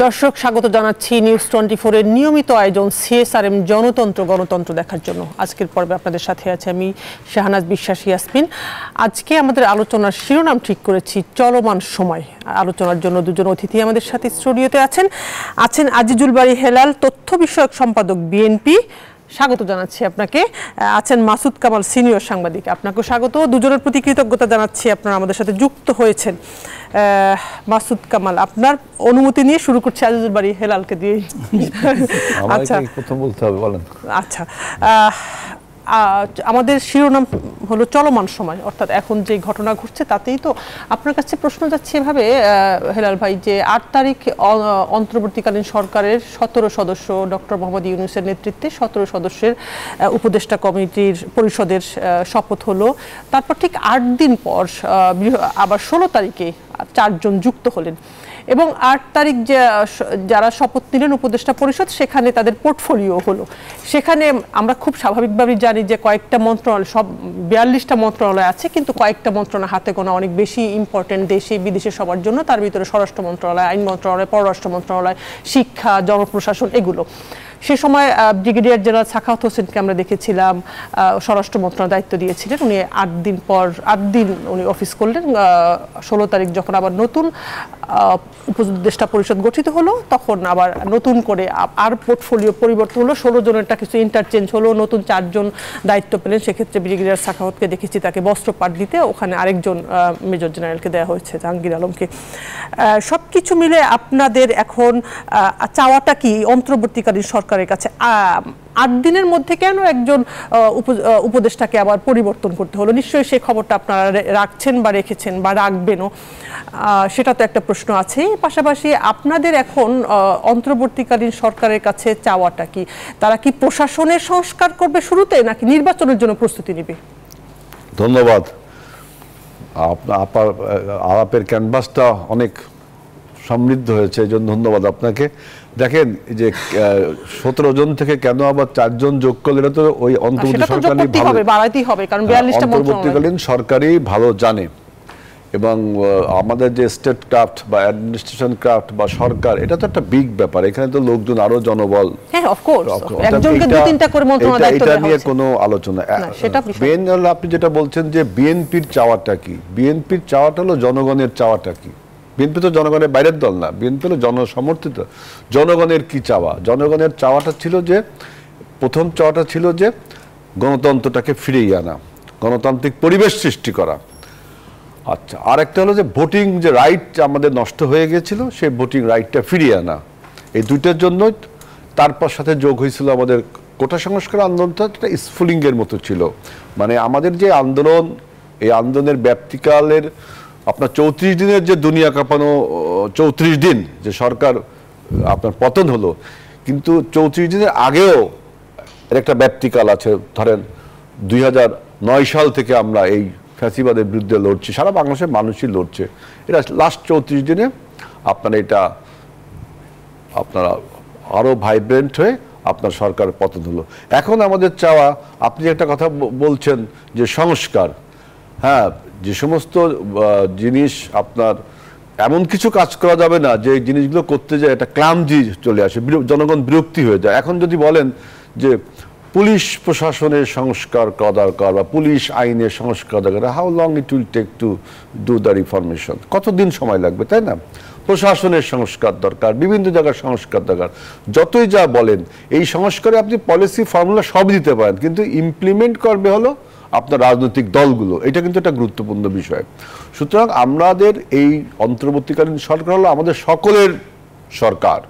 দর্শক স্বাগত জানাচ্ছি নিউজ 24 এর নিয়মিত আয়োজন সিএসআরএম জনতন্ত্র গণতন্ত্র দেখার জন্য। আজকের পর্বে আপনাদের সাথে আছে আমি শাহনাজ বিশ্বাস ইয়াসমিন। আজকে আমাদের আলোচনার শিরোনাম ঠিক করেছি চলমান সময়। আলোচনার জন্য দুজন অতিথি আমাদের সাথে স্টুডিওতে আছেন আজিজুল বারী হেলাল, তথ্য বিষয়ক সম্পাদক বিএনপি, স্বাগত জানাচ্ছি আপনাকে। আছেন মাসুদ কামাল, সিনিয়র সাংবাদিক, আপনাকেও স্বাগত। দুজনের প্রতি কৃতজ্ঞতা জানাচ্ছি আপনারা আমাদের সাথে যুক্ত হয়েছেন। মাসুদ কামাল, আপনার অনুমতি নিয়ে শুরু করছি আজিজুল বারী হেলালকে দিয়ে। আচ্ছা, প্রথম বলতে হবে, বলেন। আচ্ছা, আমাদের শিরোনাম হলো চলমান সময়, অর্থাৎ এখন যে ঘটনা ঘটছে তাতেই তো আপনার কাছে প্রশ্ন যাচ্ছে এভাবে হেলাল ভাই, যে 8 তারিখ অন্তর্বর্তীকালীন সরকারের 17 সদস্য ডক্টর মোহাম্মদ ইউনূসের নেতৃত্বে 17 সদস্যের উপদেষ্টা কমিটির পরিষদের শপথ হলো। তারপর ঠিক 8 দিন পর আবার 16 তারিখে 4 জন যুক্ত হলেন এবং 8 তারিখ যারা শপথ নিলেন উপদেষ্টা পরিষদ, সেখানে তাদের পোর্টফোলিও হলো। সেখানে আমরা খুব স্বাভাবিকভাবেই জানি যে কয়েকটা মন্ত্রণালয়, সব 42টা মন্ত্রণালয় আছে, কিন্তু কয়েকটা মন্ত্রণালয় হাতে গোনা অনেক বেশি ইম্পর্টেন্ট দেশে বিদেশে সবার জন্য। তার ভিতরে স্বরাষ্ট্র মন্ত্রণালয়, আইন মন্ত্রণালয়, পররাষ্ট্র মন্ত্রণালয়, শিক্ষা, জনপ্রশাসন, এগুলো। সে সময় ব্রিগেডিয়ার জেনারেল সাখাওয়াত হোসেনকে আমরা দেখেছিলাম স্বরাষ্ট্র মন্ত্রণালয়ের দায়িত্ব দিয়েছিলেন। উনি 8 দিন উনি অফিস করলেন। 16 তারিখ যখন আবার নতুন উপদেষ্টা পরিষদ গঠিত হলো, তখন আবার নতুন করে আর পোর্টফোলিও পরিবর্তন হলো। 16 জনেরটা কিছু ইন্টারচেঞ্জ হলো, নতুন 4 জন দায়িত্ব পেলেন। সেক্ষেত্রে ব্রিগেডিয়ার সাখাওয়াতকে দেখেছি তাকে বস্ত্রপাঠ দিতে, ওখানে আরেকজন মেজর জেনারেলকে দেওয়া হয়েছে, জাহাঙ্গীর আলমকে। সব কিছু মিলে আপনাদের এখন চাওয়াটা কি অন্তর্বর্তীকালীন সরকারের কাছে? 8 দিনের মধ্যে কেন একজন উপদেষ্টাকে আবার পরিবর্তন করতে হলো? নিশ্চয়ই সেই খবরটা আপনারা রাখছেন বা রেখেছেন বা রাখবেনও, সেটা তো একটা প্রশ্ন আছে। পাশাপাশি আপনাদের এখন অন্তর্বর্তীকালীন সরকারের কাছে চাওয়াটা কি? তারা কি প্রশাসনের সংস্কার করবে শুরুতে, নাকি নির্বাচনের জন্য প্রস্তুতি নেবে? ধন্যবাদ। আপনার আলাপের ক্যানভাসটা অনেক সমৃদ্ধ হয়েছে, এই জন্য ধন্যবাদ আপনাকে। দেখেন যে 17 জন থেকে কেন আবার 4 জন যোগ করলে, এটা তো ওই অন্তর্বর্তীকালীন সরকারই ভালো জানে। এবং আমাদের যে স্টেট ক্রাফট বা অ্যাডমিনিস্ট্রেশন ক্রাফট বা সরকার, এটা তো একটা বিগ ব্যাপার। এখানে তো লোকজন আরো জনবল, এটা নিয়ে কোনো আলোচনা। আপনি যেটা বলছেন যে বিএনপির চাওয়াটা কি, বিএনপির চাওয়াটা হলো জনগণের চাওয়াটা কি। বিএনপি তো জনগণের বাইরের দল না, বিএনপি হলো জনসমর্থিত। জনগণের কি চাওয়া? জনগণের চাওয়াটা ছিল যে, প্রথম চাওয়াটা ছিল যে গণতন্ত্রটাকে ফিরিয়ে আনা, গণতান্ত্রিক পরিবেশ সৃষ্টি করা। আচ্ছা, আর একটা হলো যে ভোটিং যে রাইট আমাদের নষ্ট হয়ে গেছিল, সেই ভোটিং রাইটটা ফিরিয়ে আনা। এই দুইটার জন্য তারপর সাথে যোগ হয়েছিল আমাদের কোটা সংস্কার আন্দোলনটা। একটা স্ফুলিঙ্গের মতো ছিল। মানে আমাদের যে আন্দোলন, এই আন্দোলনের ব্যাপ্তিকালের আপনার 34 দিনের যে দুনিয়া কাঁপানো 34 দিন যে সরকার আপনার পতন হলো, কিন্তু 34 দিনের আগেও এর একটা ব্যাপ্তিকাল আছে। ধরেন 2009 সাল থেকে আমরা এই ফ্যাসিবাদের বিরুদ্ধে লড়ছি, সারা বাংলাদেশের মানুষই লড়ছে। এটা লাস্ট 34 দিনে আপনার এটা আপনারা আরো ভাইব্রেন্ট হয়ে আপনার সরকার পতন হলো। এখন আমাদের চাওয়া, আপনি একটা কথা বলছেন যে সংস্কার, হ্যাঁ, যে সমস্ত জিনিস আপনার এমন কিছু কাজ করা যাবে না যে জিনিসগুলো করতে যায় একটা ক্লামজি চলে আসে, জনগণ বিরক্তি হয়ে যায়। এখন যদি বলেন যে পুলিশ প্রশাসনের সংস্কার করা দরকার বা পুলিশ আইনের সংস্কার দরকার, how long it will take to do the reformation, কতদিন সময় লাগবে, তাই না? প্রশাসনের সংস্কার দরকার, বিভিন্ন জায়গার সংস্কার দরকার। যতই যা বলেন, এই সংস্কারে আপনি পলিসি ফর্মুলা সব দিতে পারেন, কিন্তু ইমপ্লিমেন্ট করবে হলো আপনার রাজনৈতিক দলগুলো। এটা কিন্তু একটা গুরুত্বপূর্ণ বিষয়। সুতরাং আমাদের এই অন্তর্বর্তীকালীন সরকার হলো আমাদের সকলের সরকার।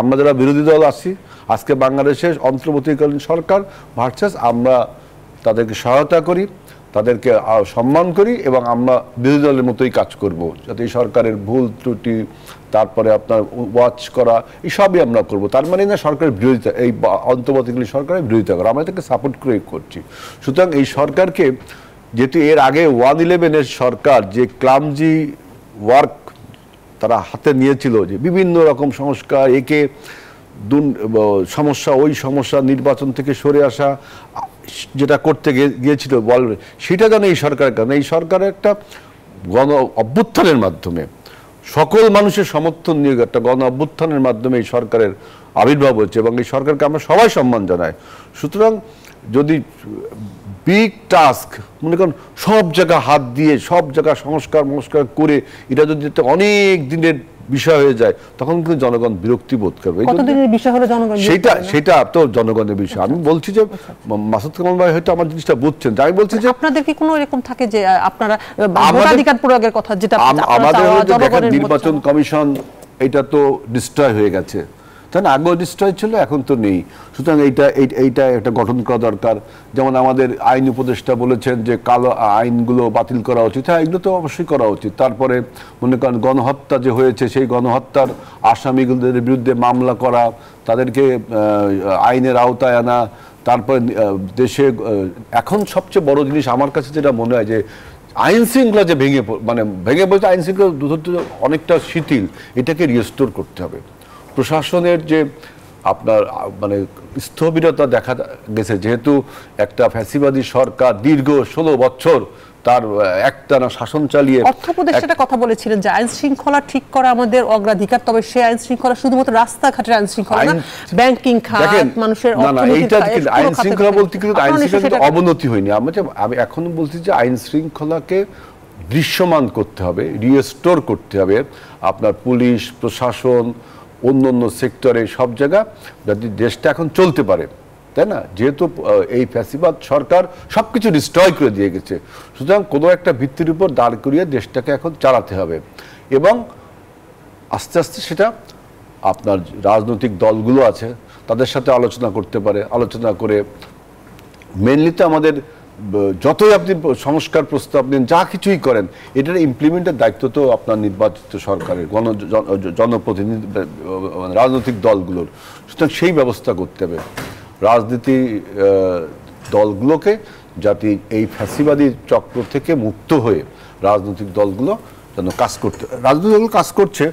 আমরা যারা বিরোধী দল আছি আজকে বাংলাদেশের অন্তর্বর্তীকালীন সরকার ভার্সাস আমরা তাদেরকে সহায়তা করি, তাদেরকে সম্মান করি এবং আমরা বিরোধী দলের মতোই কাজ করব, যাতে এই সরকারের ভুল ত্রুটি, তারপরে আপনার ওয়াচ করা, এই সবই আমরা করব। তার মানে না সরকারের বিরোধিতা, এই অন্তর্বর্তীকালীন সরকারের বিরোধিতা করা, আমরা এটাকে সাপোর্ট করে করছি। সুতরাং এই সরকারকে, যেহেতু এর আগে 111-এর সরকার যে ক্লামজি ওয়ার্ক তারা হাতে নিয়েছিল, যে বিভিন্ন রকম সংস্কার, একে সমস্যা ওই সমস্যা, নির্বাচন থেকে সরে আসা, যেটা করতে গিয়েছিল সেটা যেন এই সরকারের কারণে, এই সরকারের একটা গণ অভ্যুত্থানের মাধ্যমে সকল মানুষের সমর্থন নিয়ে একটা গণ অভ্যুত্থানের মাধ্যমে এই সরকারের আবির্ভাব হচ্ছে এবং এই সরকারকে আমরা সবাই সম্মান জানাই। সুতরাং যদি বিগ টাস্ক মনে করেন সব জায়গা হাত দিয়ে সব জায়গা সংস্কার করে এটা যদি অনেক দিনের বিষয় হয়ে যায় তখন কিন্তু জনগণ বিরক্তি বোধ করবে। সেটা তো জনগণের বিষয়। আমি বলছি যে মাসুদ কামাল ভাই হয়তো আমার জিনিসটা বুঝছেন, আমি বলছি যে আপনাদের কি কোনো এরকম থাকে যে আপনারা ভোটাধিকার প্রয়োগের কথা যেটা আমাদের নির্বাচন কমিশন এটা তো ডিস্ট্রয় হয়ে গেছে, তাই না? আগেও ডিস্ট্রয় ছিল, এখন তো নেই। সুতরাং এইটা একটা গঠন করা দরকার। যেমন আমাদের আইন উপদেষ্টা বলেছেন যে কালো আইনগুলো বাতিল করা উচিত, হ্যাঁ এগুলো তো অবশ্যই করা উচিত। তারপরে মনে করেন গণহত্যা যে হয়েছে সেই গণহত্যার আসামিগুলোদের বিরুদ্ধে মামলা করা, তাদেরকে আইনের আওতায় আনা। তারপরে দেশে এখন সবচেয়ে বড় জিনিস আমার কাছে যেটা মনে হয় যে আইন শৃঙ্খলা যে ভেঙে বলতে আইন শৃঙ্খলা অনেকটা শিথিল, এটাকে রিস্টোর করতে হবে। প্রশাসনের যে আপনার স্থবিরতা দেখা গেছে, যেহেতু একটা ফ্যাসিবাদী সরকার দীর্ঘ 16 বছর তার একটানা শাসন চালিয়ে অর্থ উপদেষ্টা কথা বলেছিলেন যে আইন শৃঙ্খলা ঠিক করা আমাদের অগ্রাধিকার, তবে সে আইন শৃঙ্খলা শুধুমাত্র রাস্তাঘাটের আইন শৃঙ্খলা না, ব্যাংকিং খাত, মানুষের আইন শৃঙ্খলা বলতে কিন্তু আইন শৃঙ্খলা অবনতি হয়নি। আমি এখনো বলছি যে আইন শৃঙ্খলাকে দৃশ্যমান করতে হবে, রিস্টোর করতে হবে। আপনার পুলিশ প্রশাসন অন্য সেক্টরে সব জায়গা যদি দেশটা এখন চলতে পারে, তাই না? যেহেতু এই ফ্যাসিবাদ সরকার সবকিছু ডিস্ট্রয় করে দিয়ে গেছে, সুতরাং কোনো একটা ভিত্তির উপর দাঁড় করিয়ে দেশটাকে এখন চালাতে হবে এবং আস্তে আস্তে সেটা আপনার রাজনৈতিক দলগুলো আছে তাদের সাথে আলোচনা করতে পারে। আলোচনা করে মেনলি তো আমাদের যতই আপনি সংস্কার প্রস্তাব নেন, যা কিছুই করেন, এটার ইমপ্লিমেন্টের দায়িত্ব তো আপনার নির্বাচিত সরকারের, জনপ্রতিনিধি রাজনৈতিক দলগুলোর। সুতরাং সেই ব্যবস্থা করতে হবে রাজনীতি দলগুলোকে, যাতে এই ফ্যাসিবাদী চক্র থেকে মুক্ত হয়ে রাজনৈতিক দলগুলো যেন রাজনৈতিক দলগুলো কাজ করছে,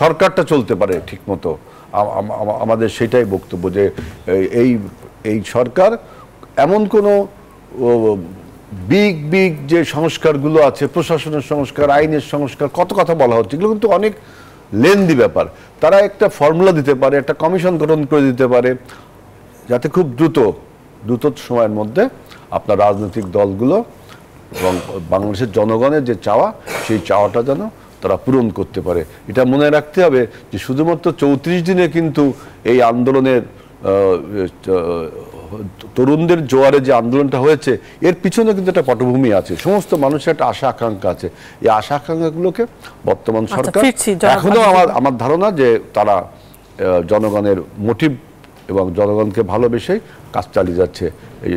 সরকারটা চলতে পারে ঠিক মতো। আমাদের সেটাই বক্তব্য যে এই সরকার এমন কোনো বিগ যে সংস্কারগুলো আছে, প্রশাসনের সংস্কার, আইনের সংস্কার, কত কথা বলা হচ্ছে, এগুলো কিন্তু অনেক লেন্দি ব্যাপার। তারা একটা ফর্মুলা দিতে পারে, একটা কমিশন গঠন করে দিতে পারে, যাতে খুব দ্রুত সময়ের মধ্যে আপনার রাজনৈতিক দলগুলো এবং বাংলাদেশের জনগণের যে চাওয়া, সেই চাওয়াটা যেন তারা পূরণ করতে পারে। এটা মনে রাখতে হবে যে শুধুমাত্র 34 দিনে কিন্তু এই আন্দোলনের তরুণদের জোয়ারে যে আন্দোলনটা হয়েছে, এর পিছনে কিন্তু একটা পটভূমি আছে, সমস্ত মানুষের একটা আশা আকাঙ্ক্ষা আছে। এই আশা আকাঙ্ক্ষাগুলোকে বর্তমান সরকার এখনো আমার ধারণা যে তারা জনগণের মোটিভ এবং জনগণকে ভালোবেসে কাজ চালিয়ে যাচ্ছে। এই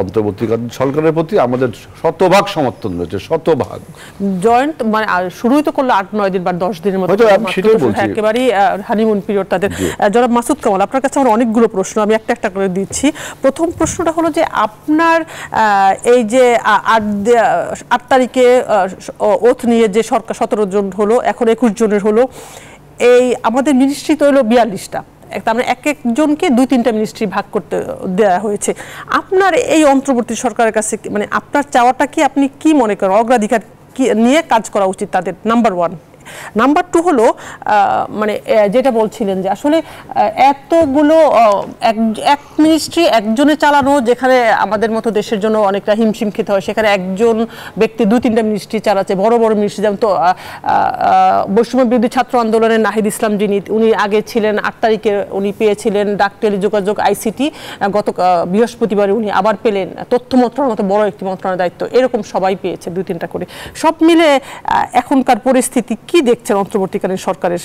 অন্তর্বর্তীকালীন সরকারের প্রতি আমাদের শতভাগ সমর্থন রয়েছে, শতভাগ। জয়েন্ট শুরুই তো করলো 8-9 দিন বা 10 দিনের মধ্যে, একেবারেই হানিমুন পিরিয়ড তাদের। জনাব মাসুদ কামাল, আপনার কাছে আমার অনেকগুলো প্রশ্ন, আমি একটা করে দিচ্ছি। প্রথম প্রশ্নটা হলো যে আপনার এই যে 8 তারিখে ওথ নিয়ে যে সরকার 17 জন হলো, এখন 21 জনের হলো, এই আমাদের মিনিস্ট্রি তো হলো 42টা, তার মানে এক একজনকে 2-3টা মিনিস্ট্রি ভাগ করতে দেওয়া হয়েছে। আপনার এই অন্তর্বর্তী সরকারের কাছে আপনার চাওয়াটা কি, আপনি কি মনে করেন অগ্রাধিকার নিয়ে কাজ করা উচিত তাদের? নাম্বার 1। নাম্বার 2 হলো যেটা বলছিলেন যে আসলে এতগুলো এক মিনিস্ট্রি একজনে চালানো, যেখানে আমাদের মতো দেশের জন্য অনেকটা হিমশিম খেতে হয়, সেখানে একজন ব্যক্তি 2-3টা মিনিস্ট্রি চালাচ্ছে, বড় মিনিস্ট্রি। যেমন তো বৈষম্য বিরোধী ছাত্র আন্দোলনের নাহিদ ইসলাম, উনি আগে ছিলেন, 8 তারিখে উনি পেয়েছিলেন ডাক টেলিযোগাযোগ ICT, গত বৃহস্পতিবারে উনি আবার পেলেন তথ্য মন্ত্রণালয়ের মতো বড় একটি মন্ত্রণালয়ের দায়িত্ব। এরকম সবাই পেয়েছে 2-3টা করে। সব মিলে এখনকার পরিস্থিতি কি দেখছেন অন্তর্বর্তীকালীন সরকারের?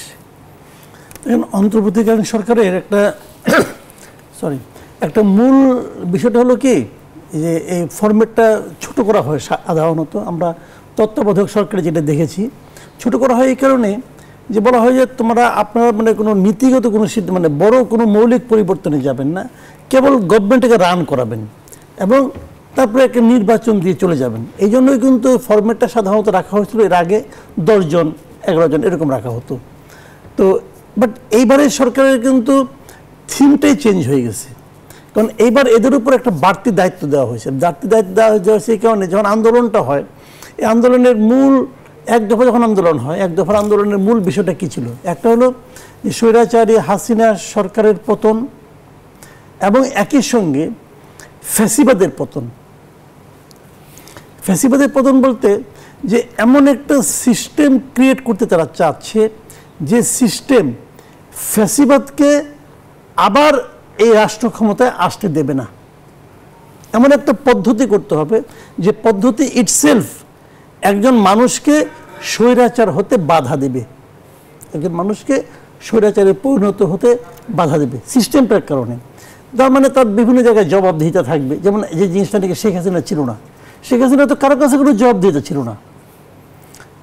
অন্তর্বর্তীকালীন সরকারের একটা মূল বিষয়টা হলো কি, যে এই ফরম্যাটটা ছোট করা হয় সাধারণত। আমরা তত্ত্বাবধায়ক সরকারে যেটা দেখেছি, ছোট করা হয় এই কারণে যে বলা হয় যে তোমরা আপনারা কোনো নীতিগত কোনো বড় কোনো মৌলিক পরিবর্তনে যাবেন না, কেবল গভর্নমেন্টকে রান করাবেন এবং তারপরে একটা নির্বাচন দিয়ে চলে যাবেন। এই জন্যই কিন্তু ফরম্যাটটা সাধারণত রাখা হয়েছিল। এর আগে 10 জন 11 জন এরকম রাখা হতো। তো বাট এইবারের সরকারের কিন্তু থিমটাই চেঞ্জ হয়ে গেছে, কারণ এইবার এদের উপর একটা বাড়তি দায়িত্ব দেওয়া হয়েছে। বাড়তি দায়িত্ব দেওয়া হয়েছে এই কারণে, যখন আন্দোলনটা হয়, এই আন্দোলনের মূল এক দফা যখন আন্দোলন হয়, এক দফার আন্দোলনের মূল বিষয়টা কি ছিল? একটা হলো যে স্বৈরাচারী হাসিনা সরকারের পতন এবং একই সঙ্গে ফ্যাসিবাদের পতন। ফ্যাসিবাদের পতন বলতে যে এমন একটা সিস্টেম ক্রিয়েট করতে তারা চাচ্ছে যে সিস্টেম ফ্যাসিবাদকে আবার এই রাষ্ট্র ক্ষমতায় আসতে দেবে না। এমন একটা পদ্ধতি করতে হবে যে পদ্ধতি ইটসেলফ একজন মানুষকে স্বৈরাচার হতে বাধা দেবে, একজন মানুষকে স্বৈরাচারে পরিণত হতে বাধা দেবে সিস্টেমটার কারণে। তার মানে তার বিভিন্ন জায়গায় জবাবদিহিতা থাকবে। যেমন যে জিনিসটা নাকি শেখ হাসিনা ছিল না, শেখ হাসিনা তো কারো কাছে কোনো জবাবদিহিতা ছিল না।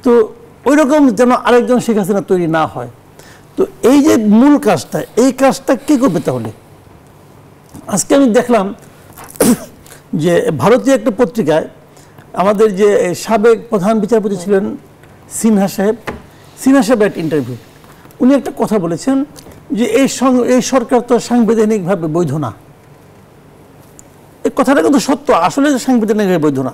তো ওই রকম যেন আরেকজন শেখ হাসিনা তৈরি না হয়। তো এই যে মূল কাজটা, এই কাজটা কে করবে তাহলে? আজকে আমি দেখলাম যে ভারতীয় একটা পত্রিকায় আমাদের যে সাবেক প্রধান বিচারপতি ছিলেন সিনহা সাহেব একটা ইন্টারভিউ, উনি একটা কথা বলেছেন যে এই সরকার তো সাংবিধানিকভাবে বৈধ না। এই কথাটা কিন্তু সত্য, আসলে সাংবিধানিকভাবে বৈধ না।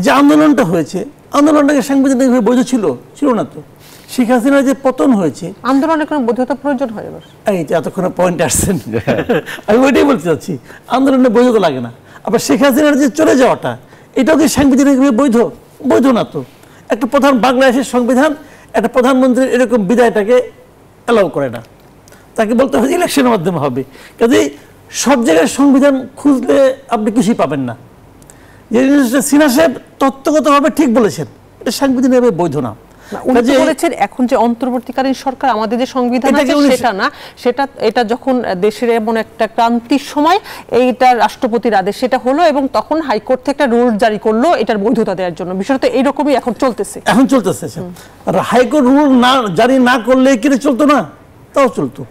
যে আন্দোলনটা হয়েছে, আন্দোলনটাকে সাংবিধানিকভাবে বৈধ ছিল না তো। শেখ হাসিনার যে পতন হয়েছে, আন্দোলনের কোনো বৈধতা প্রয়োজন হয়? এই যে এতক্ষণে পয়েন্ট আসছেন, আমি ওইটাই বলতে চাচ্ছি, আন্দোলনের বৈধতা লাগে না। আবার শেখ হাসিনার যে চলে যাওয়াটা, এটাও কি সাংবিধানিকভাবে বৈধ না তো। একটা বাংলাদেশের সংবিধান একটা প্রধানমন্ত্রীর এরকম বিদায়টাকে অ্যালাউ করে না, তাকে বলতে হবে ইলেকশনের মাধ্যমে হবে। কাজেই সব জায়গায় সংবিধান খুঁজলে আপনি কিছুই পাবেন না। যে জিনিসটা সিনহা সাহেব তত্ত্বগতভাবে ঠিক বলেছেন, এটা সাংবিধানিকভাবে বৈধ না। বলেছেন এখন যে অন্তর্বর্তীকালীন সরকার আমাদের যে সংবিধান আছে সেটা না, এটা যখন দেশের এমন একটা ক্রান্তির সময় এইটা রাষ্ট্রপতির আদেশ সেটা হলো এবং তখন হাইকোর্ট থেকে একটা রুল জারি করলো এটার বৈধতা দেওয়ার জন্য। বিষয়টা এইরকমই এখন চলতেছে। আর হাইকোর্ট রুল জারি না করলে কি চলতো না? তাও চলতো,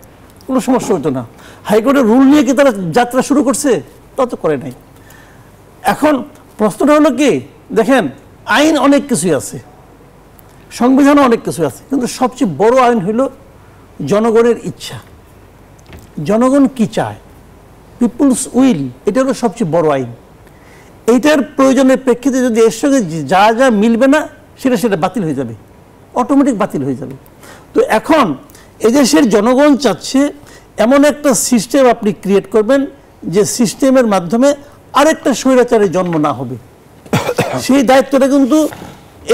কোনো সমস্যা হতো না। হাইকোর্টের রুল নিয়ে কি তারা যাত্রা শুরু করছে? তা তো করে নাই। এখন প্রশ্নটা হলো কি, দেখেন আইন অনেক কিছুই আছে, সংবিধানও অনেক কিছু আছে, কিন্তু সবচেয়ে বড় আইন হইল জনগণের ইচ্ছা। জনগণ কি চায়, পিপুলস উইল, এটা হলো সবচেয়ে বড় আইন। এইটার প্রয়োজনের প্রেক্ষিতে যদি এর সঙ্গে যা মিলবে না সেটা বাতিল হয়ে যাবে, অটোমেটিক বাতিল হয়ে যাবে। তো এখন এদেশের জনগণ চাচ্ছে এমন একটা সিস্টেম আপনি ক্রিয়েট করবেন যে সিস্টেমের মাধ্যমে আরেকটা স্বৈরাচারের জন্ম না হবে। সেই দায়িত্বটা কিন্তু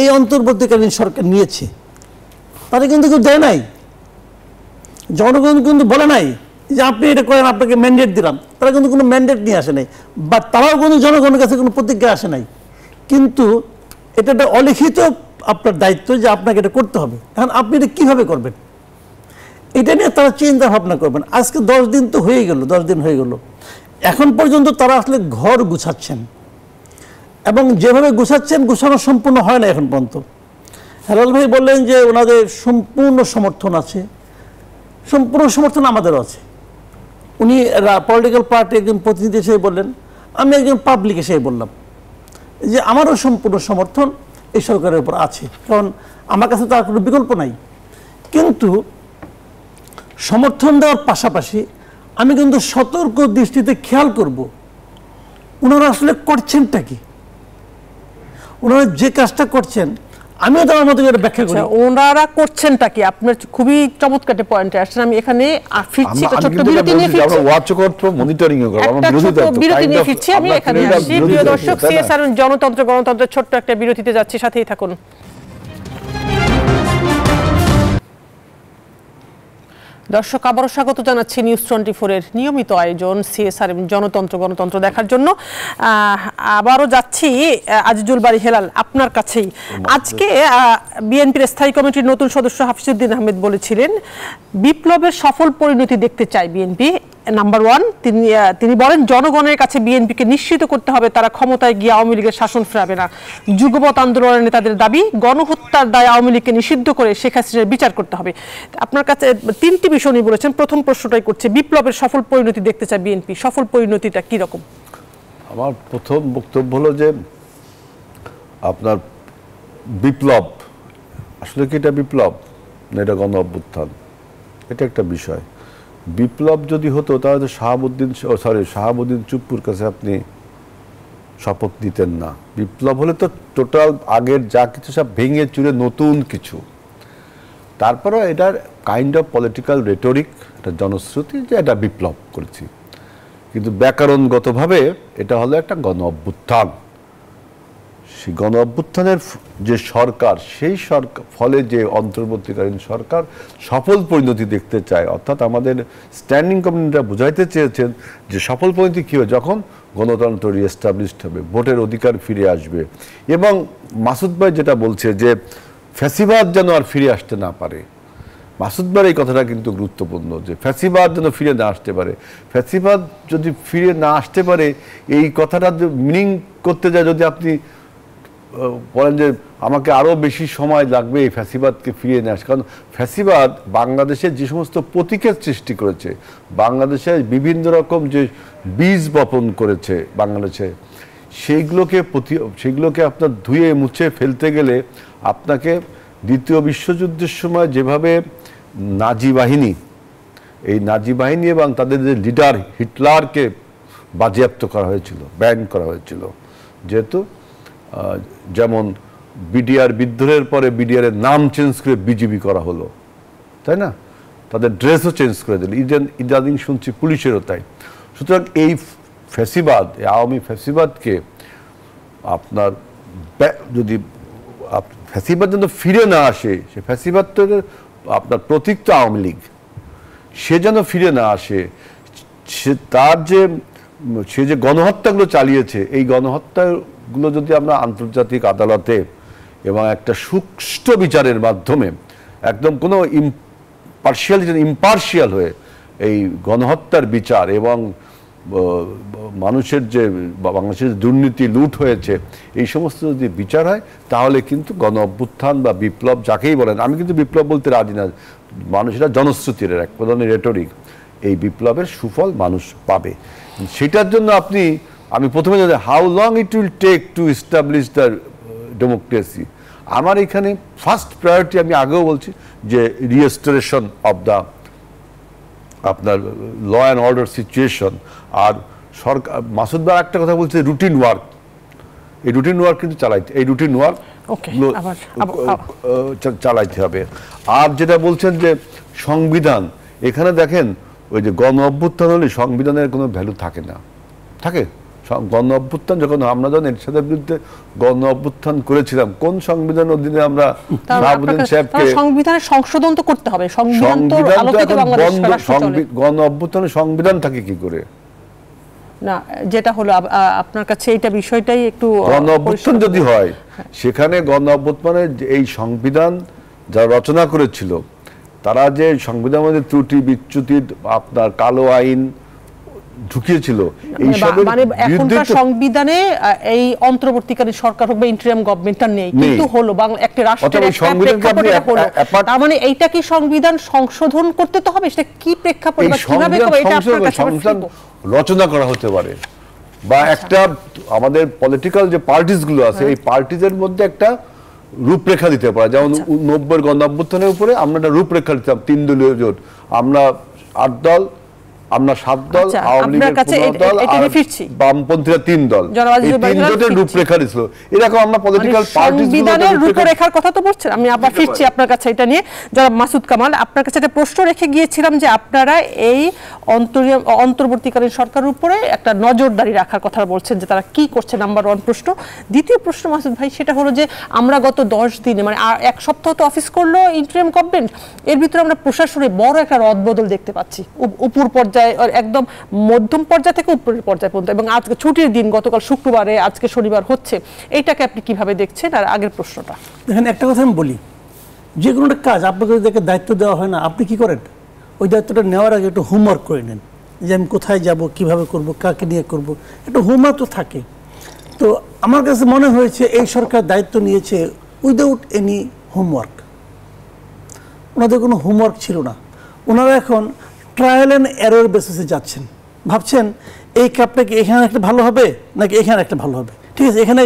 এই অন্তর্বর্তীকালীন সরকার নিয়েছে, তারা কিন্তু কেউ দেয় নাই। জনগণ কিন্তু বলে নাই যে আপনি এটা করেন, আপনাকে ম্যান্ডেট দিলাম। তারা কিন্তু কোনো ম্যান্ডেট নিয়ে আসে নাই, বা তারাও কিন্তু জনগণের কাছে কোনো প্রতিজ্ঞা আসে নাই। কিন্তু এটা একটা অলিখিত আপনার দায়িত্ব যে আপনাকে এটা করতে হবে। এখন আপনি এটা কীভাবে করবেন, এটা নিয়ে তারা চিন্তা ভাবনা করবেন। আজকে 10 দিন তো হয়ে গেল, 10 দিন হয়ে গেল, এখন পর্যন্ত তারা আসলে ঘর গুছাচ্ছেন, এবং যেভাবে গুছানো সম্পূর্ণ হয় না এখন পর্যন্ত। হেলাল ভাই বললেন যে ওনাদের সম্পূর্ণ সমর্থন আছে, সম্পূর্ণ সমর্থন আমাদেরও আছে। উনি পলিটিক্যাল পার্টি একজন প্রতিনিধি হিসেবে বললেন, আমি একজন পাবলিক হিসেবে বললাম যে আমারও সম্পূর্ণ সমর্থন এই সরকারের উপর আছে, কারণ আমার কাছে তার কোনো বিকল্প নাই। কিন্তু সমর্থন দেওয়ার পাশাপাশি আমি কিন্তু সতর্ক দৃষ্টিতে খেয়াল করব ওনারা আসলে করছেনটা কি, ওনারা যে কাজটা করছেন আমিও তার মতো করে ব্যাখ্যা করি। ওনারা করছেনটা কি, আপনার খুবই চমৎকার পয়েন্টে আসছেন। আমি এখানে ফিরছি, ছোট্ট বিরতি নিয়ে ফিরছি, আমরা ওয়াচ করব, মনিটরিং করব, আমরা বিরতি নিয়ে ফিরছি। আমি এখানে আসছি, প্রিয় দর্শক, সিএসআর গণতন্ত্রের ছোট্ট একটা বিরতিতে যাচ্ছি, সাথেই থাকুন। দর্শক আবারও স্বাগত জানাচ্ছি নিউজ 24 এর নিয়মিত আয়োজন সিএসআর গণতন্ত্র দেখার জন্য। আবারও যাচ্ছি আজিজুল বারী হেলাল আপনার কাছেই। আজকে বিএনপির স্থায়ী কমিটির নতুন সদস্য হাফিজউদ্দিন আহমেদ বলেছিলেন বিপ্লবের সফল পরিণতি দেখতে চায় বিএনপি। নাম্বার 1, তিনি বলেন জনগণের কাছে বিএনপিকে নিশ্চিত করতে হবে তারা ক্ষমতায় গিয়ে আওয়ামী লীগের শাসন ফেরাবে না। যুগপৎ আন্দোলনের নেতাদের দাবি গণহত্যার দায়ে আওয়ামী লীগকে নিষিদ্ধ করে শেখ হাসিনার বিচার করতে হবে। আপনার কাছে 3টি বিষয় নিয়ে বলেছেন, প্রথম প্রশ্নটাই করছে, বিপ্লবের সফল পরিণতি দেখতে চায় বিএনপি, সফল পরিণতিটা কি রকম? আমার প্রথম বক্তব্য হলো যে আপনার বিপ্লব আসলে কি এটা বিপ্লব না এটা গণ অভ্যুত্থান, এটা একটা বিষয়। বিপ্লব যদি হতো তাহলে শাহাবুদ্দিন চুপ্পুর কাছে আপনি শপথ দিতেন না। বিপ্লব হলে তো টোটাল আগের যা কিছু সব ভেঙে চুরে নতুন কিছু। তারপরেও এটার কাইন্ড অফ পলিটিক্যাল রেটরিক, একটা জনশ্রুতি যে এটা বিপ্লব করেছি, কিন্তু ব্যাকরণগতভাবে এটা হলো একটা গণ অভ্যুত্থান। সেই গণ অভ্যুত্থানের যে সরকার, সেই সরকার ফলে যে অন্তর্বর্তীকালীন সরকার সফল পরিণতি দেখতে চায়, অর্থাৎ আমাদের স্ট্যান্ডিং কমিটিটা বুঝাইতে চেয়েছেন যে সফল পরিণতি কী হবে, যখন গণতন্ত্র রিএস্টাবলিশড হবে, ভোটের অধিকার ফিরে আসবে, এবং মাসুদ ভাই যেটা বলছে যে ফ্যাসিবাদ যেন আর ফিরে আসতে না পারে। মাসুদ ভাইয়ের এই কথাটা কিন্তু গুরুত্বপূর্ণ, যে ফ্যাসিবাদ যেন ফিরে না আসতে পারে। ফ্যাসিবাদ যদি ফিরে না আসতে পারে, এই কথাটা মিনিং করতে যায় যদি আপনি বলেন যে আমাকে আরও বেশি সময় লাগবে এই ফ্যাসিবাদকে ফিরিয়ে নিয়ে আসা, কারণ ফ্যাসিবাদ বাংলাদেশে যে সমস্ত প্রতীকের সৃষ্টি করেছে, বাংলাদেশে বিভিন্ন রকম যে বীজ বপন করেছে বাংলাদেশে, সেইগুলোকে আপনার ধুয়ে মুছে ফেলতে গেলে আপনাকে দ্বিতীয় বিশ্বযুদ্ধের সময় যেভাবে নাজি বাহিনী এবং তাদের যে লিডার হিটলারকে বাজেয়াপ্ত করা হয়েছিল, ব্যান করা হয়েছিল, যেহেতু যেমন বিডিআর বিদ্রোহের পরে বিডিআরের নাম চেঞ্জ করে বিজিবি করা হলো, তাই না? তাদের ড্রেসও চেঞ্জ করে দিল, ইদানিং শুনছি পুলিশেরও তাই। সুতরাং এই ফ্যাসিবাদ, এই আওয়ামী ফ্যাসিবাদকে আপনার যদি ফ্যাসিবাদ যেন ফিরে না আসে, সে ফ্যাসিবাদ তো আপনার প্রতীক তো আওয়ামী লীগ, সে যেন ফিরে না আসে, সে যে গণহত্যাগুলো চালিয়েছে, এই গণহত্যাগুলো যদি আমরা আন্তর্জাতিক আদালতে এবং একটা সুষ্ঠু বিচারের মাধ্যমে একদম কোনো ইম্পার্শিয়াল হয়ে এই গণহত্যার বিচার এবং মানুষের যে বাংলাদেশের দুর্নীতি লুট হয়েছে, এই সমস্ত যদি বিচার হয়, তাহলে কিন্তু গণ অভ্যুত্থান বা বিপ্লব যাকেই বলেন, আমি কিন্তু বিপ্লব বলতে রাজি না, মানুষেরা জনশ্রুতির এক প্রধান রেটরিক, এই বিপ্লবের সুফল মানুষ পাবে। সেটার জন্য আমি প্রথমে জানি how long it will take to establish the democracy. আমার এখানে ফার্স্ট প্রায়োরিটি, আমি আগেও বলছি, যে রিস্টোরেশন অফ দ্য আপনার ল অ্যান্ড অর্ডার সিচুয়েশন। আর সরকার, মাসুদ ভাই একটা কথা বলছে, রুটিন ওয়ার্ক, এই রুটিন ওয়ার্ক কিন্তু চালাইতে হবে। আর যেটা বলছেন যে সংবিধান, এখানে দেখেন ওই যে গণ অভ্যুত্থান হলে সংবিধানের কোনো ভ্যালু থাকে না, থাকে? গণ অভ্যুত্থান যখন আমরা এরশাদের বিরুদ্ধে গণ অভ্যুত্থান করেছিলাম, কোন সংবিধানের অধীনে আমরা শাহাবুদ্দিন সাহেবকে সংবিধানের সংশোধন তো করতে হবে, গণ অভ্যুত্থানের সংবিধান থাকে কি করে? না, যেটা হলো আপনার কাছে এইটা বিষয়টাই একটু, গণ অভ্যুত্থান যদি হয়, সেখানে গণ অভ্যুত্থানের এই সংবিধান যারা রচনা করেছিল, তারা যে সংবিধানের মধ্যে ত্রুটি বিচ্যুতি, আপনার কালো আইন ঢুকিয়েছিল, মানে এখনকার সংবিধানে এই অন্তর্বর্তীকালীন সরকার হবে, ইন্টারিম গভর্নমেন্টটা নেই, কিন্তু হলো বাংলা একটা রাষ্ট্রের তার মানে এইটা কি সংবিধান সংশোধন করতে তো হবে, সেটা কি প্রেক্ষাপট বা কিভাবে হবে, এটা আপনার কাছে রচনা করা হতে পারে, বা একটা আমাদের পলিটিক্যাল যে পার্টিস গুলো আছে, এই পার্টিজের মধ্যে একটা রূপরেখা দিতে পারে। যেমন 90 গণ অভ্যুত্থানের উপরে আমরা একটা রূপরেখা দিতাম, 3 দলীয় জোট, আমরা 8 দল, আমরা 7 দল, আওয়ামী লীগের 15 দল, আর বামপন্থীরা 3 দল, এই 3 জোটের রূপরেখা দিছিল। এরকম আমরা পলিটিক্যাল পার্টিস সংবিধানের রূপরেখার কথা তো বলছেন। আমি আবার ফিরছি আপনার কাছে এটা নিয়ে। যারা মাসুদ কামাল, আপনার কাছে একটা প্রশ্ন রেখে গিয়েছিলাম যে আপনারা এই অন্তর্বর্তীকালীন সরকারের উপরে একটা নজরদারি রাখার কথা বলছেন, যে তারা কি করছে, নাম্বার 1 প্রশ্ন। দ্বিতীয় প্রশ্ন মাসুদ ভাই, সেটা হলো যে আমরা গত 10 দিনে, মানে 1 সপ্তাহ তো অফিস করলো ইন্টারিম গভর্নমেন্ট, এর ভিতরে আমরা প্রশাসনে বড় একটা রদবদল দেখতে পাচ্ছি, উপর পর্যায়ে, একদম মধ্যম পর্যায় থেকে উপরের পর্যায় পর্যন্ত, এবং আজকে ছুটির দিন, গতকাল শুক্রবারে, আজকে শনিবার হচ্ছে, এইটাকে আপনি কিভাবে দেখছেন? আর আগের প্রশ্নটা দেখেন, একটা কথা আমি বলি, যে কোনো একটা কাজ আপনাকে যদি দায়িত্ব দেওয়া হয় না, আপনি কি করেন, ওই দায়িত্বটা নেওয়ার আগে একটু হোমওয়ার্ক করে নেন, যে আমি কোথায় যাব, কিভাবে করব, কাকে নিয়ে করব, একটু হোমওয়ার্ক তো থাকে। তো আমার কাছে মনে হয়েছে এই সরকার দায়িত্ব নিয়েছে উইদাউট এনি হোমওয়ার্ক, ওনাদের কোনো হোমওয়ার্ক ছিল না। ওনারা এখন ট্রায়াল অ্যান্ড এরর বেসিসে যাচ্ছেন, ভাবছেন এই কাপটা কি এখানে একটা ভালো হবে নাকি এখানে একটা ভালো হবে, ঠিক আছে এখানে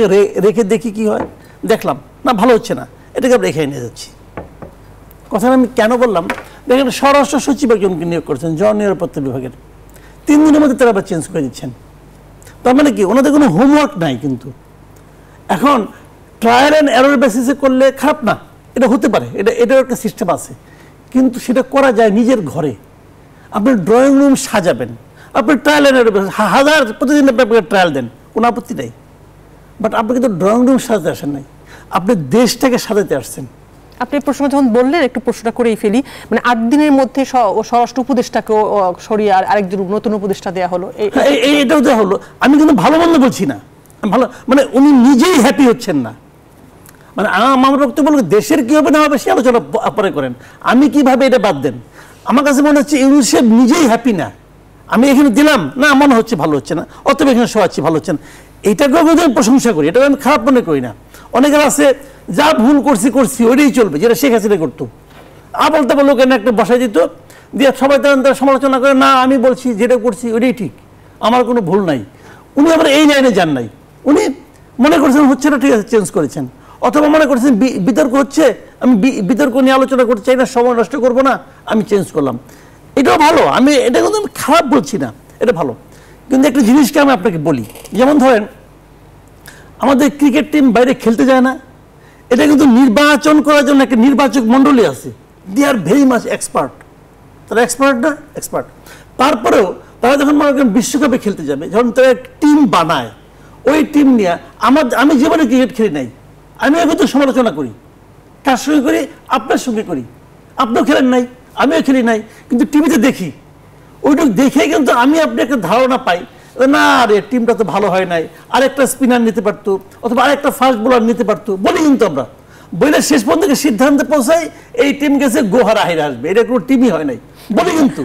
রেখে দেখি কি হয়, দেখলাম না ভালো হচ্ছে না, এটাকে আমরা এখানে নিয়ে যাচ্ছি। কথাটা আমি কেন বললাম, দেখেন স্বরাষ্ট্র সচিব একজনকে নিয়োগ করছেন জননিরাপত্তা বিভাগের, 3 দিনের মধ্যে তারা আবার চেঞ্জ করে দিচ্ছেন। তার মানে কি ওনাদের কোনো হোমওয়ার্ক নাই। কিন্তু এখন ট্রায়াল অ্যান্ড এরর বেসিসে করলে খারাপ না, এটা হতে পারে, এটার একটা সিস্টেম আছে, কিন্তু সেটা করা যায় নিজের ঘরে। আপনি ড্রয়িং রুম সাজাবেন, আপনি ট্রায়াল অ্যান্ড এরর বেসিস হাজার প্রতিদিন আপনাকে ট্রায়াল দেন, কোনো আপত্তি নেই, বাট আপনি কিন্তু ড্রয়িং রুম সাজাতে আসেন নাই, আপনি দেশটাকে সাজাতে আসছেন। আপনি প্রশ্ন যখন বললেন একটু প্রশ্নটা করেই ফেলি, মানে 8 দিনের মধ্যে স্বরাষ্ট্র উপদেষ্টাকেও সরিয়ে আরেকজন নতুন উপদেষ্টা দেওয়া হলো, এটাও দেওয়া হলো। আমি কিন্তু ভালো মন্দ বলছি না, ভালো মানে উনি নিজেই হ্যাপি হচ্ছেন না, মানে আমার বক্তব্য বলবো দেশের কি হবে না হবে সে আলোচনা পরে করেন, আমি কিভাবে এটা বাদ দেন। আমার কাছে মনে হচ্ছে ইউনিসেফ নিজেই হ্যাপি না, আমি এখানে দিলাম না মনে হচ্ছে ভালো হচ্ছে না, অতএব এখানে শোয়াচ্ছি ভালো হচ্ছে না, এইটাকেও আমি প্রশংসা করি, এটা আমি খারাপ মনে করি না। অনেকের আছে যা ভুল করছি ওইটাই চলবে, যেটা শেখ হাসিনা করতো, বলতে বললো কেন একটা বসাই দিত দিয়ে সবাই তারা সমালোচনা করে, না আমি বলছি যেটা করছি ওইটাই ঠিক, আমার কোনো ভুল নাই। উনি আবার এই লাইনে যান নাই, উনি মনে করছেন হচ্ছে না ঠিক আছে চেঞ্জ করেছেন, অথবা মনে করছেন বিতর্ক হচ্ছে আমি বিতর্ক নিয়ে আলোচনা করতে চাই না, সময় নষ্ট করবো না, আমি চেঞ্জ করলাম, এটাও ভালো, আমি এটা কিন্তু আমি খারাপ বলছি না, এটা ভালো। কিন্তু একটা জিনিসকে আমি আপনাকে বলি, যেমন ধরেন আমাদের ক্রিকেট টিম বাইরে খেলতে যায় না, এটা কিন্তু নির্বাচন করার জন্য একটা নির্বাচক মণ্ডলী আছে, দে আর ভেরি মাচ এক্সপার্ট, তারা এক্সপার্ট না এক্সপার্ট, তারপরেও তারা যখন মনে করেন বিশ্বকাপে খেলতে যাবে, যখন তারা টিম বানায়, ওই টিম নিয়ে আমি জীবনে ক্রিকেট খেলি নাই, আমিও কিন্তু সমালোচনা করি, কার সঙ্গে করি, আপনার সঙ্গে করি, আপনিও খেলেন নাই আমিও খেলি নাই, কিন্তু টিভিতে দেখি, ওইটুকু দেখে কিন্তু আমি আপনি একটা ধারণা পাই, না রে টিমটা তো ভালো হয় নাই, আরেকটা স্পিনার নিতে পারতো, অথবা আরেকটা ফাস্ট বোলার নিতে পারতো, বলি কিন্তু আমরা বইলে শেষ পর্যন্ত সিদ্ধান্তে পৌঁছাই এই টিম গেছে গোহারা হাইরে আসবে, এটা কোনো টিমই হয় নাই বলি, কিন্তু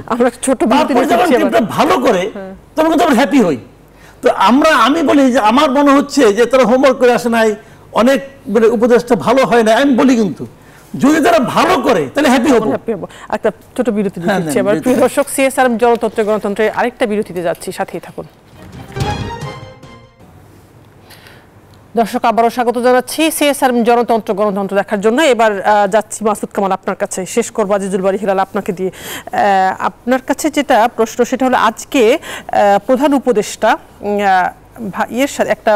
টিমটা ভালো করে তখন কিন্তু আমরা হ্যাপি হই। তো আমি বলি যে আমার মনে হচ্ছে যে তারা হোমওয়ার্ক করে আসে নাই, অনেক মানে উপদেশটা ভালো হয় না, আমি বলি কিন্তু যদি তারা ভালো করে তাহলে হ্যাপি হবো। একটা ছোট বিরতি দিচ্ছি আবার। প্রিয় দর্শক, সিএসআরএম জনতন্ত্রে গণতন্ত্রের আরেকটা বিরতিতে যাচ্ছি, সাথেই থাকুন। দর্শক আবারও স্বাগত জানাচ্ছি সিএসআরএম জনতন্ত্র গণতন্ত্র দেখার জন্য। এবার যাচ্ছি মাসুদ কামাল আপনার কাছে, শেষ করবো আজিজুল বারী হিলাল আপনাকে দিয়ে। আপনার কাছে যেটা প্রশ্ন সেটা হলো আজকে প্রধান উপদেষ্টা এর সাথে একটা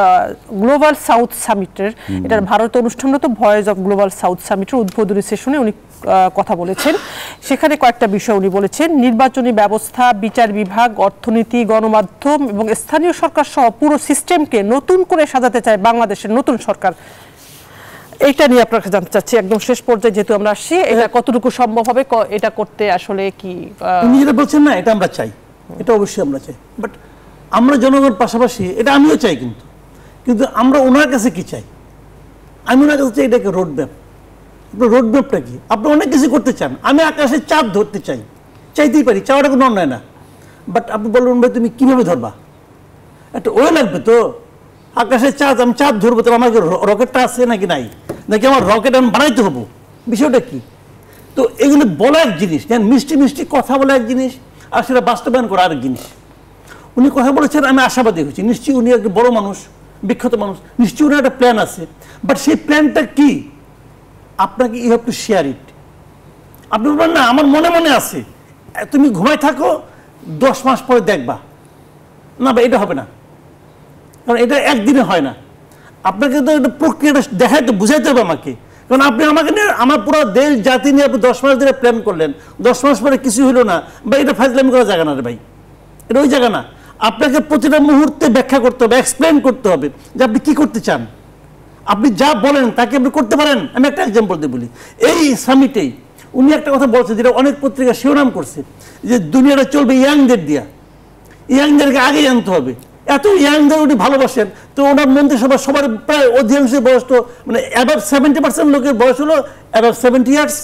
গ্লোবাল সাউথ সামিটের, এটার ভারত অনুষ্ঠানরত ভয়েস অফ গ্লোবাল সাউথ সামিটের উদ্বোধনী সেশনে উনি কথা বলেছেন। সেখানে কয়েকটা বিষয় উনি বলেছেন, নির্বাচনী ব্যবস্থা, বিচার বিভাগ, অর্থনীতি, গণমাধ্যম এবং স্থানীয় সরকার সহ পুরো সিস্টেমকে নতুন করে সাজাতে চায় বাংলাদেশের নতুন সরকার। এইটা নিয়ে আপনার কাছে জানতে চাচ্ছি একদম শেষ পর্যায়ে, যেহেতু আমরা আসছি, এটা কতটুকু সম্ভব হবে, এটা করতে আসলে কি উনি যেটা বলছেন না, এটা আমরা চাই, এটা অবশ্যই আমরা চাই, বাট আমরা জনগণ পাশাপাশি এটা আমিও চাই, কিন্তু আমরা ওনার কাছে কি চাই, আমি ওনার কাছে চাই এটাকে রোড ম্যাপ। রোড ম্যাপটা কি, আপনি অনেক কিছু করতে চান, আমি আকাশে চাঁদ ধরতে চাই, চাইতেই পারি, চাওয়াটা কোনো অন্যায় না, বাট আপনি বলবেন ভাই তুমি কিভাবে ধরবা, একটা ওয়ে লাগবে তো, আকাশে চাঁদ আমি চাঁদ ধরবো, তাহলে আমার রকেটটা আছে নাকি নাই, নাকি আমার রকেট আমি বানাইতে হবো, বিষয়টা কি? তো এগুলো বলা এক জিনিস, মিষ্টি মিষ্টি কথা বলা এক জিনিস, আর সেটা বাস্তবায়ন করা আরেক জিনিস। উনি কথা বলেছেন, আমি আশাবাদী হয়েছি, নিশ্চয়ই উনি একটা বড় মানুষ, বিখ্যাত মানুষ, নিশ্চয়ই উনার একটা প্ল্যান আছে, বাট সেই প্ল্যানটা কি আপনাকে you have to share it. আপনি বলবেন না আমার মনে মনে আছে, তুমি ঘুমাই থাকো 10 মাস পরে দেখবা, না ভাই এটা হবে না, কারণ এটা একদিনে হয় না, আপনাকে তো একটা প্রক্রিয়াটা দেখাইতে বুঝাইতে হবে আমাকে, কারণ আপনি আমাকে নিয়ে আমার পুরো দেশ জাতি নিয়ে আপনি 10 মাস ধরে প্ল্যান করলেন, 10 মাস পরে কিছু হলো না, বা এটা ফাজলামি করা জায়গা না রে ভাই, এটা ওই জায়গা না। আপনাকে প্রতিটা মুহূর্তে ব্যাখ্যা করতে হবে, এক্সপ্লেন করতে হবে যে আপনি কি করতে চান, আপনি যা বলেন তাকে আপনি করতে পারেন। আমি একটা এক্সাম্পল দিয়ে বলি, এই সামিটেই উনি একটা কথা বলছে যেটা অনেক পত্রিকা শিরোনাম করছে, যে দুনিয়াটা চলবে ইয়াংদের দিয়া, ইয়াংদেরকে আগে আনতে হবে, এত ইয়াংদের উনি ভালোবাসেন, তো ওনার মন্ত্রিসভা সবার প্রায় অধিকাংশের বয়স তো মানে অ্যাবাভ 70% লোকের বয়স হলো অ্যাবাভ 70 ইয়ার্স,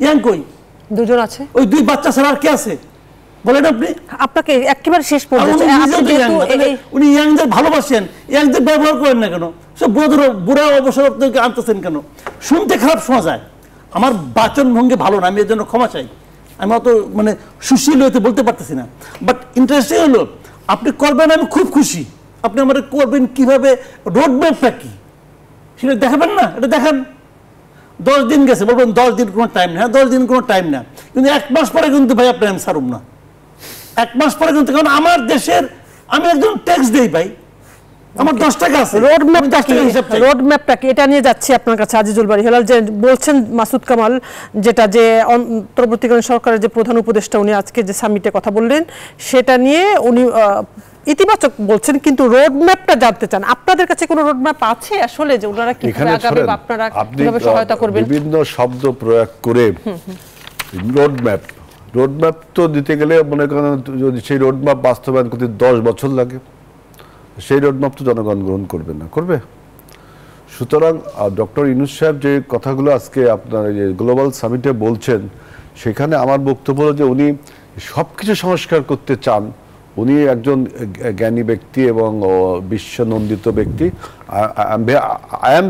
ইয়াং কই? দুজন আছে, ওই 2 বাচ্চা ছাড়া আর কে আছে বলেন আপনি? আপনাকে একেবারে শেষ পর্যন্ত উনি ইয়াংদের ভালোবাসেন, ইয়াংদের ব্যবহার করেন না কেন, সব বুড়া অবসরকে আনতেছেন কেন? শুনতে খারাপ শোনা যায়, আমার বাচন ভঙ্গি ভালো না, আমি এর জন্য ক্ষমা চাই, আমি অত মানে সুশীল হইতে বলতে পারতেছি না, বাট ইন্টারেস্টিং হলো আপনি করবেন, আমি খুব খুশি, আপনি আমাদের করবেন কিভাবে, রোড ম্যাপটা কি সেটা দেখাবেন না, এটা দেখান। 10 দিন গেছে, বলবেন 10 দিন কোনো টাইম না, 10 দিন কোনো টাইম না, কিন্তু 1 মাস পরে কিন্তু ভাই আপনি আমি ছাড়ুম না, 1 মাস পরে কিন্তু, কারণ আমার দেশের আমি একজন ট্যাক্স দেই ভাই, আমার 10 টাকা আছে, রোড ম্যাপটা কি এটা নিয়ে যাচ্ছি আপনার কাছে আজিজুল বারী হেলাল। যে বলছেন মাসুদ কামাল, যেটা যে অন্তর্বর্তীকালীন সরকারের যে প্রধান উপদেষ্টা উনি আজকে যে সামিটে কথা বললেন সেটা নিয়ে উনি ইতিবাচক বলছেন, কিন্তু রোড ম্যাপটা জানতে চান। আপনাদের কাছে কোনো রোড ম্যাপ আছে আসলে, যে ওনারা কিভাবে আগাবে বা আপনারা কিভাবে সহায়তা করবেন? বিভিন্ন শব্দ প্রয়োগ করে রোড ম্যাপ তো দিতে গেলে মনে করেন যদি সেই রোড ম্যাপ বাস্তবায়ন করতে 10 বছর লাগে, সেই রোড ম্যাপ তো জনগণ গ্রহণ করবে না, করবে? সুতরাং ডক্টর ইউনূস সাহেব যে কথাগুলো আজকে আপনার এই গ্লোবাল সামিটে বলছেন, সেখানে আমার বক্তব্য হলো যে উনি সবকিছু সংস্কার করতে চান। উনি একজন জ্ঞানী ব্যক্তি এবং বিশ্বনন্দিত ব্যক্তি। I am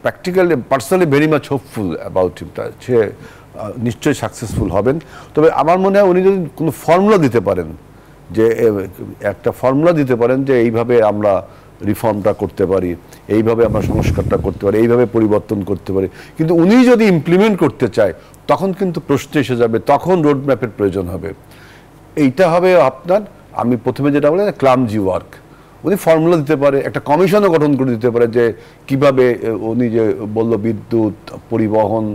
practically personally very much hopeful about him. সে নিশ্চয়ই সাকসেসফুল হবেন। তবে আমার মনে হয় উনি যদি কোনো ফর্মুলা দিতে পারেন, যে একটা ফর্মুলা দিতে পারেন যে এইভাবে আমরা রিফর্মটা করতে পারি, এইভাবে আমরা সংস্কারটা করতে পারি, এইভাবে পরিবর্তন করতে পারি, কিন্তু উনি যদি ইমপ্লিমেন্ট করতে চায় তখন কিন্তু প্রশ্ন এসে যাবে, তখন রোড ম্যাপের প্রয়োজন হবে। এইটা হবে আপনার, আমি প্রথমে যেটা বলি ক্লামজি ওয়ার্ক। উনি ফর্মুলা দিতে পারে, একটা কমিশনও গঠন করে দিতে পারে যে কিভাবে উনি যে বলল বিদ্যুৎ, পরিবহন,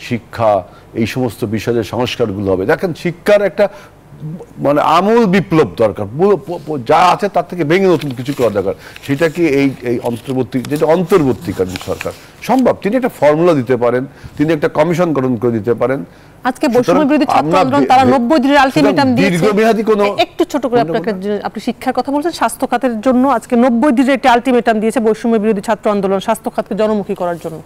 শিক্ষা, এই সমস্ত বিষয়ে সংস্কারগুলো হবে। দেখেন শিক্ষার একটা মানে আমূল বিপ্লব দরকার, যা আছে তার থেকে ভেঙে নতুন কিছু করা দরকার। সেটা কি এই অন্তর্বর্তীকালীন সরকার সম্ভব? তিনি একটা ফর্মুলা দিতে পারেন, তিনি একটা কমিশন গঠন করে দিতে পারেন। আজকে বৈষম্য বিরোধী ছাত্র আন্দোলন তারা 90 দিনের আলটিমেটাম দিয়েছে। দীর্ঘমেয়াদী কোনো একটু ছোট করে আপনাকে, আপনি শিক্ষার কথা বলছেন, স্বাস্থ্য খাতের জন্য আজকে 90 দিনের একটা আলটিমেটাম দিয়েছে বৈষম্য বিরোধী ছাত্র আন্দোলন, স্বাস্থ্য খাতকে জনমুখী করার জন্য।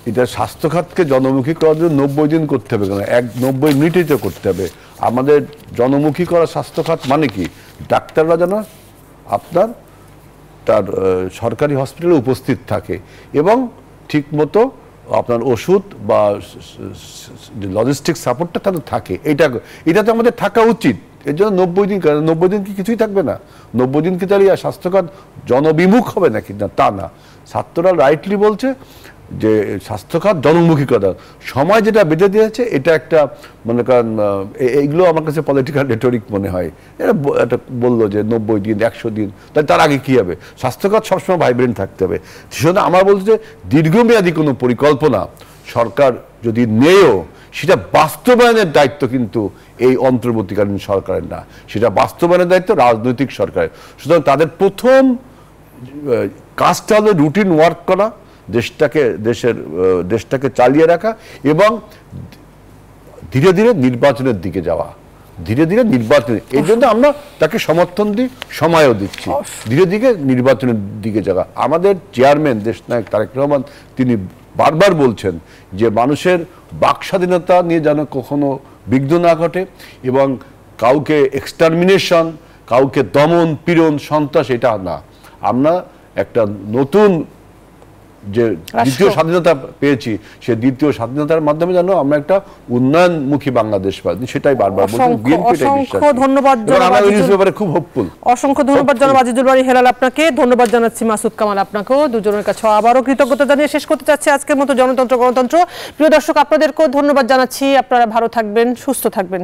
এটা স্বাস্থ্য খাতকে জনমুখী করার জন্য 90 দিন করতে হবে কেন, 90 মিনিটেই তো করতে হবে। আমাদের জনমুখী করা স্বাস্থ্য খাত মানে কি, ডাক্তাররা যেন আপনার তার সরকারি হসপিটালে উপস্থিত থাকে এবং ঠিকমতো আপনার ওষুধ বা লজিস্টিক সাপোর্টটা তাদের থাকে, এটা তো আমাদের থাকা উচিত। এর জন্য 90 দিন, 90 দিন কি কিছুই থাকবে না? 90 দিন কি তাহলে স্বাস্থ্যখাত জনবিমুখ হবে নাকি? না, তা না। ছাত্ররা রাইটলি বলছে যে স্বাস্থ্যখাত জনমুখী করা সময় যেটা বেঁধে দিয়েছে, এটা একটা মনে করেন এইগুলো আমার কাছে পলিটিক্যাল রেটরিক মনে হয়। এটা বললো যে 90 দিন, 100 দিন, তার আগে কি হবে? স্বাস্থ্যখাত সবসময় ভাইব্রেন্ট থাকতে হবে। সেজন্য আমার বলছে যে দীর্ঘমেয়াদী কোনো পরিকল্পনা সরকার যদি নেয়ও, সেটা বাস্তবায়নের দায়িত্ব কিন্তু এই অন্তর্বর্তীকালীন সরকারের না, সেটা বাস্তবায়নের দায়িত্ব রাজনৈতিক সরকারের। সুতরাং তাদের প্রথম কাজটা হলো রুটিন ওয়ার্ক করা, দেশটাকে চালিয়ে রাখা এবং ধীরে ধীরে নির্বাচনের দিকে যাওয়া, ধীরে ধীরে নির্বাচনের। এই জন্য আমরা তাকে সমর্থন দিই, সময়ও দিচ্ছি, ধীরে ধীরে নির্বাচনের দিকে যাওয়া। আমাদের চেয়ারম্যান দেশনায়ক তারেক রহমান তিনি বারবার বলছেন যে মানুষের বাক স্বাধীনতা নিয়ে যেন কখনো বিঘ্ন না ঘটে এবং কাউকে এক্সটারমিনেশন, কাউকে দমন পীড়ন, সন্ত্রাস, এটা না। আমরা একটা নতুন যে দ্বিতীয় স্বাধীনতা পেয়েছি, সেই দ্বিতীয় স্বাধীনতার মাধ্যমে যেন আমরা একটা উন্নয়নমুখী বাংলাদেশ পাই, সেটাই বারবার বলছি। অসংখ্য ধন্যবাদ, খুব হোপফুল। অসংখ্য ধন্যবাদ জনাব আজিজুল বারী হেলাল আপনাকে, ধন্যবাদ জানাচ্ছি মাসুদ কামাল আপনাকেও। দুজনের কাছে আবারও কৃতজ্ঞতা জানিয়ে শেষ করতে চাচ্ছি আজকের মতো জনতন্ত্র গণতন্ত্র। প্রিয় দর্শক, আপনাদেরকেও ধন্যবাদ জানাচ্ছি। আপনারা ভালো থাকবেন, সুস্থ থাকবেন।